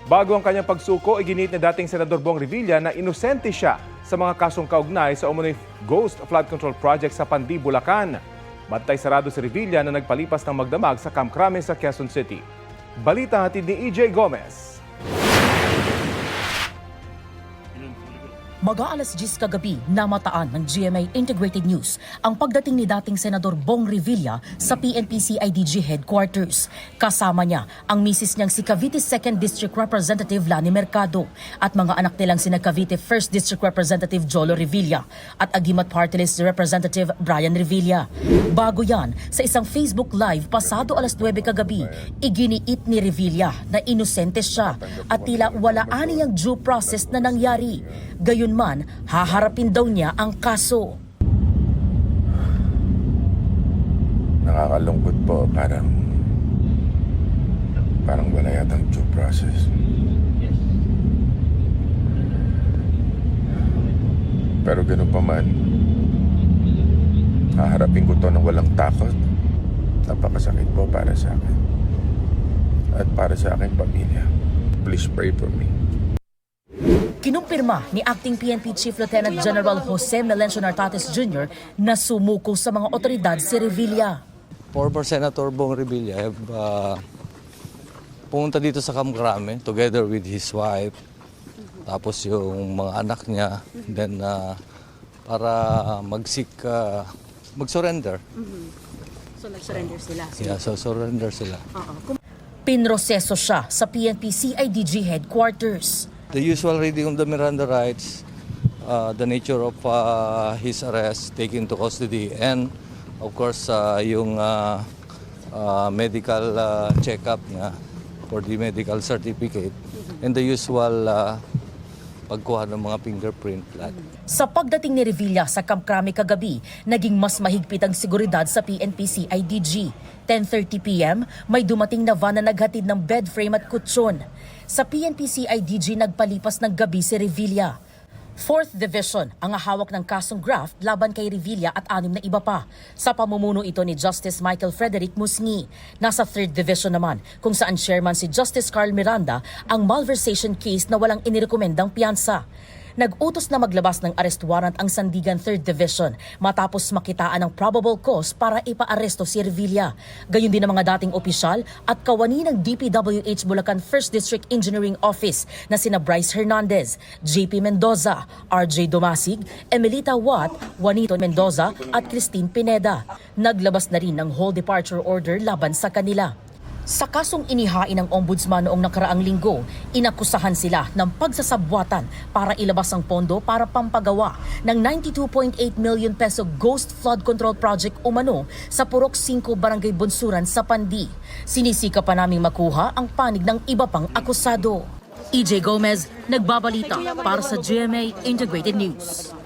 Bago ang kanyang pagsuko, iginit ni dating Senador Bong Revilla na inosente siya sa mga kasong kaugnay sa umunoy Ghost Flood Control Project sa Pandi, Bulacan. Bantay sarado si Revilla na nagpalipas ng magdamag sa Camp Crame sa Quezon City. Balita hatid ni EJ Gomez. Mag-aalas 10 kagabi, namataan ng GMA Integrated News ang pagdating ni dating Senador Bong Revilla sa PNP-CIDG headquarters. Kasama niya ang misis niyang si Cavite 2nd District Representative Lani Mercado at mga anak nilang sina Cavite 1st District Representative Jolo Revilla at Agimat Party List Representative Brian Revilla. Bago yan, sa isang Facebook Live pasado alas 9 kagabi, iginiit ni Revilla na inosente siya at tila wala aniyang due process na nangyari. Gayunman, haharapin daw niya ang kaso. Nakakalungkot po, parang wala yatang due process. Pero ganun pa man, haharapin ko to ng walang takot. Napakasakit po para sa akin. At para sa aking pamilya. Please pray for me. Kinumpirma ni Acting PNP Chief Lieutenant General Jose Melencio Nartates Jr. na sumuko sa mga otoridad si Revilla. Former Senator Bong Revilla pumunta dito sa Camp Crame together with his wife, tapos yung mga anak niya, then para mag-surrender. So nag-surrender sila? Yeah, so surrender sila. Pinroseso siya sa PNP CIDG headquarters. The usual reading of the Miranda rights, the nature of his arrest, taken to custody, and of course yung medical check-up niya for the medical certificate, and the usual pagkuha ng mga fingerprint blood. Sa pagdating ni Revilla sa Camp Crame kagabi, naging mas mahigpit ang seguridad sa PNP CIDG. 10:30 p.m., may dumating na van na naghatid ng bed frame at kutsyon. Sa PNP CIDG, nagpalipas ng gabi si Revilla. 4th Division ang hawak ng kasong graft laban kay Revilla at 6 na iba pa. Sa pamumuno ito ni Justice Michael Frederick Musngi. Nasa 3rd Division naman kung saan chairman si Justice Carl Miranda ang malversation case na walang inirekomendang piyansa. Nag-utos na maglabas ng arrest warrant ang Sandigan 3rd Division matapos makitaan ng probable cause para ipaaresto si Revilla. Gayon din ang mga dating opisyal at kawani ng DPWH Bulacan 1st District Engineering Office na sina Bryce Hernandez, JP Mendoza, RJ Domasig, Emelita Watt, Juanito Mendoza at Christine Pineda. Naglabas na rin ng whole departure order laban sa kanila. Sa kasong inihain ng ombudsman noong nakaraang linggo, inakusahan sila ng pagsasabwatan para ilabas ang pondo para pampagawa ng 92.8 million peso Ghost Flood Control Project umano sa Purok 5 Barangay Bunsuran sa Pandi. Sinisika pa naming makuha ang panig ng iba pang akusado. EJ Gomez, nagbabalita para sa GMA Integrated News.